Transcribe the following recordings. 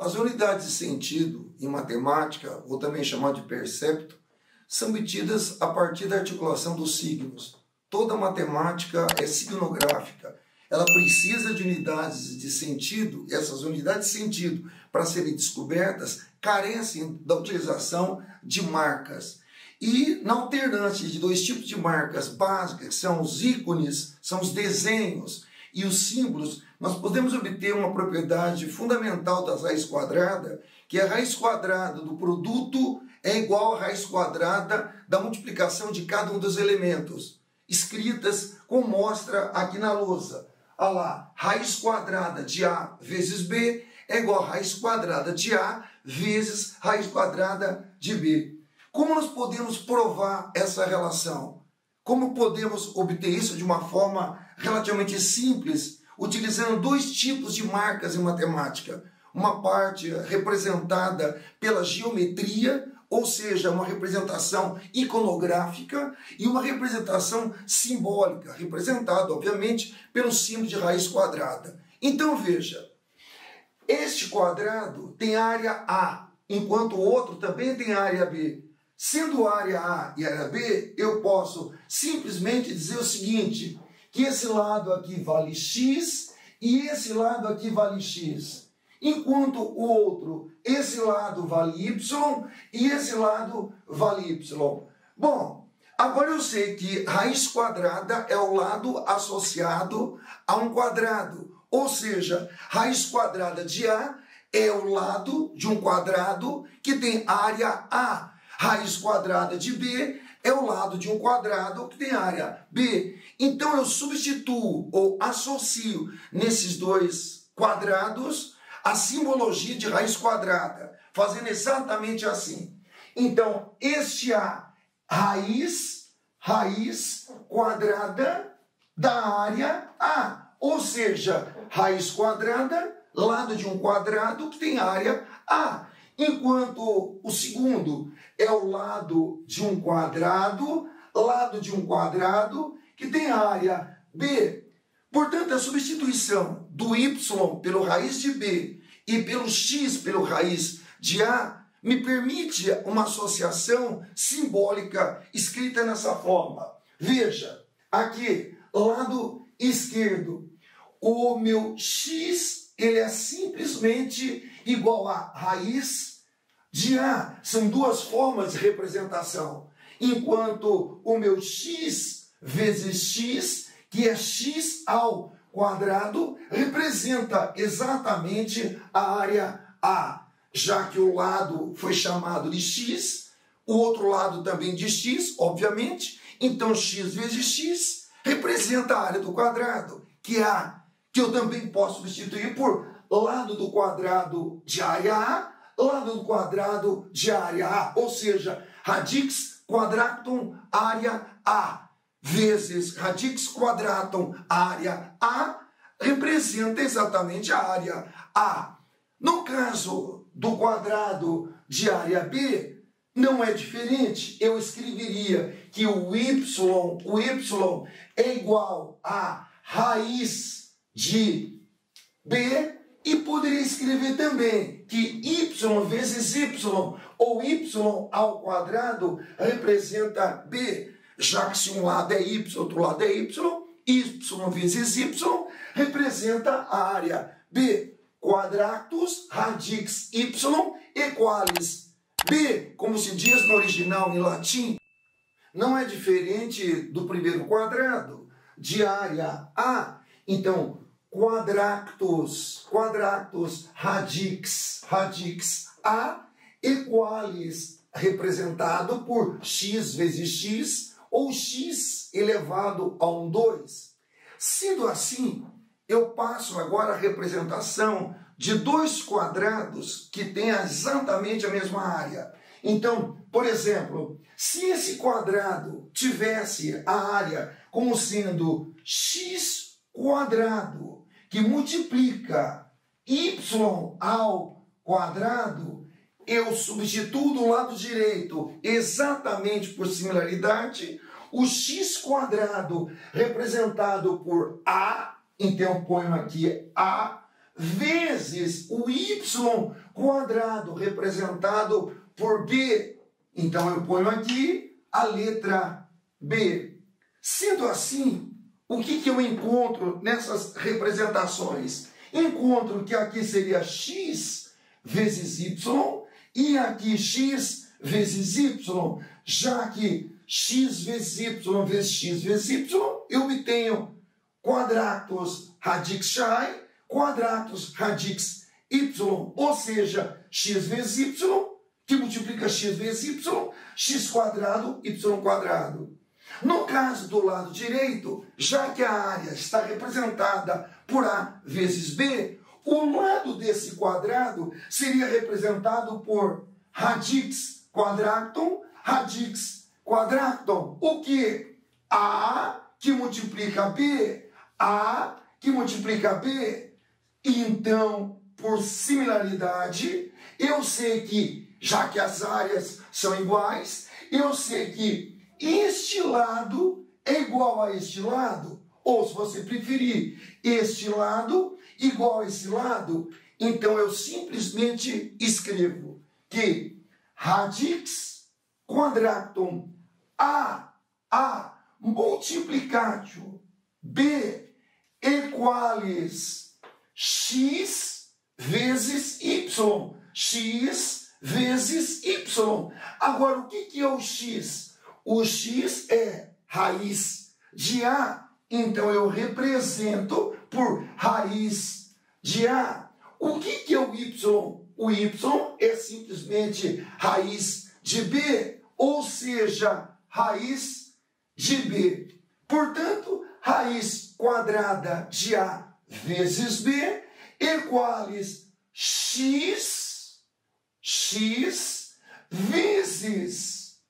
As unidades de sentido em matemática, ou também chamado de percepto, são obtidas a partir da articulação dos signos. Toda matemática é signográfica. Ela precisa de unidades de sentido, e essas unidades de sentido, para serem descobertas, carecem da utilização de marcas. E na alternância de dois tipos de marcas básicas, que são os ícones, são os desenhos e os símbolos, nós podemos obter uma propriedade fundamental das raízes quadradas, que a raiz quadrada do produto é igual à raiz quadrada da multiplicação de cada um dos elementos, escritas como mostra aqui na lousa. Olha lá, raiz quadrada de A vezes B é igual a raiz quadrada de A vezes raiz quadrada de B. Como nós podemos provar essa relação? Como podemos obter isso de uma forma relativamente simples, utilizando dois tipos de marcas em matemática? Uma parte representada pela geometria, ou seja, uma representação iconográfica, e uma representação simbólica, representada, obviamente, pelo símbolo de raiz quadrada. Então, veja, este quadrado tem área A, enquanto o outro também tem área B. Sendo área A e área B, eu posso simplesmente dizer o seguinte, que esse lado aqui vale x e esse lado aqui vale x. Enquanto o outro, esse lado vale y e esse lado vale y. Bom, agora eu sei que raiz quadrada é o lado associado a um quadrado. Ou seja, raiz quadrada de A é o lado de um quadrado que tem área A. Raiz quadrada de B é o lado de um quadrado que tem área B. Então eu substituo ou associo nesses dois quadrados a simbologia de raiz quadrada, fazendo exatamente assim. Então, este A, raiz quadrada da área A. Ou seja, raiz quadrada, lado de um quadrado que tem área A. Enquanto o segundo é o lado de um quadrado que tem área B. Portanto, a substituição do y pelo raiz de B e pelo x pelo raiz de A me permite uma associação simbólica escrita nessa forma. Veja, aqui, lado esquerdo, o meu x ele é simplesmente igual a raiz de A. São duas formas de representação. Enquanto o meu x vezes x, que é x ao quadrado, representa exatamente a área A. Já que o lado foi chamado de x, o outro lado também de x, obviamente. Então x vezes x representa a área do quadrado, que é A, que eu também posso substituir por lado do quadrado de área A, lado do quadrado de área A, ou seja, radix quadratum área A, vezes radix quadratum área A, representa exatamente a área A. No caso do quadrado de área B, não é diferente. Eu escreveria que o y é igual a raiz de B, e poderia escrever também que y vezes y, ou y ao quadrado, representa B, já que se um lado é y, outro lado é y vezes y representa a área B. Quadratus radix y equalis B, como se diz no original em latim, não é diferente do primeiro quadrado, de área A. Então, quadratus radix A equalis representado por x vezes x ou x elevado a 2. Sendo assim, eu passo agora a representação de dois quadrados que têm exatamente a mesma área. Então, por exemplo, se esse quadrado tivesse a área como sendo x quadrado, que multiplica y ao quadrado, eu substituo do lado direito, exatamente por similaridade, o x quadrado representado por A, então eu ponho aqui A, vezes o y quadrado representado por B. Então eu ponho aqui a letra B. Sendo assim, o que eu encontro nessas representações? Encontro que aqui seria x vezes y e aqui x vezes y, já que x vezes y vezes x vezes y, eu obtenho quadratus radix xi, quadratus radix y, ou seja, x vezes y, que multiplica x vezes y, x quadrado, y quadrado. No caso do lado direito, já que a área está representada por A vezes B, o lado desse quadrado seria representado por radix quadratum, radix quadratum. O que? A que multiplica B, A que multiplica B. Então, por similaridade, eu sei que, já que as áreas são iguais, eu sei que este lado é igual a este lado, ou se você preferir, este lado igual a esse lado, então eu simplesmente escrevo que radix quadratum A multiplicatio B equalis x vezes y, x vezes y. Agora, o que é o x? O x é raiz de A, então eu represento por raiz de A. O que é o y? O y é simplesmente raiz de B, ou seja, raiz de B. Portanto, raiz quadrada de A vezes B equalis x vezes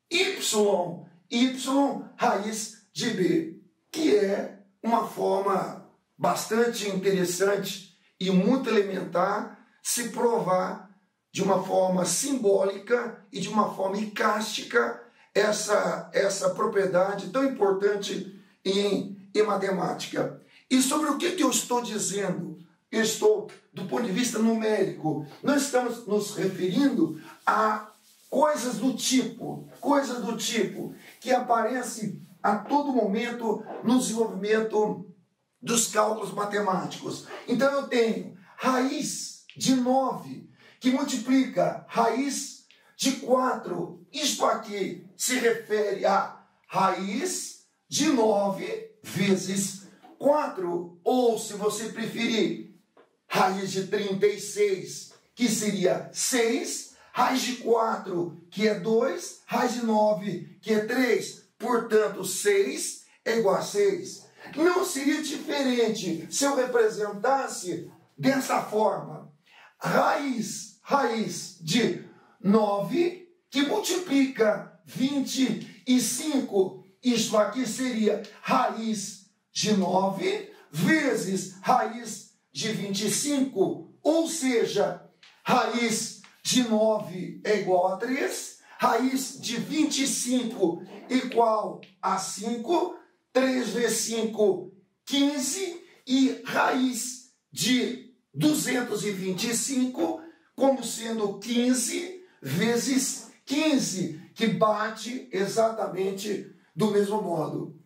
y raiz de B, que é uma forma bastante interessante e muito elementar se provar de uma forma simbólica e de uma forma icástica essa propriedade tão importante em matemática. E sobre o que eu estou dizendo? Eu estou, do ponto de vista numérico, nós estamos nos referindo a coisas do tipo que aparece a todo momento no desenvolvimento dos cálculos matemáticos. Então eu tenho raiz de 9, que multiplica raiz de 4. Isto aqui se refere a raiz de 9 vezes 4. Ou, se você preferir, raiz de 36, que seria 6. Raiz de 4, que é 2, raiz de 9, que é 3. Portanto, 6 é igual a 6. Não seria diferente se eu representasse dessa forma. Raiz de 9, que multiplica 25. Isto aqui seria raiz de 9 vezes raiz de 25. Ou seja, raiz de 9 é igual a 3, raiz de 25 igual a 5, 3 vezes 5, 15, e raiz de 225 como sendo 15 vezes 15, que bate exatamente do mesmo modo.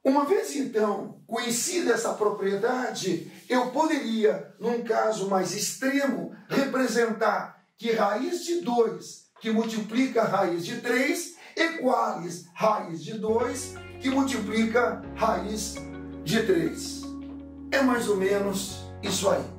Uma vez, então, conhecida essa propriedade, eu poderia, num caso mais extremo, representar que raiz de 2, que multiplica raiz de 3, equales raiz de 2, que multiplica raiz de 3. É mais ou menos isso aí.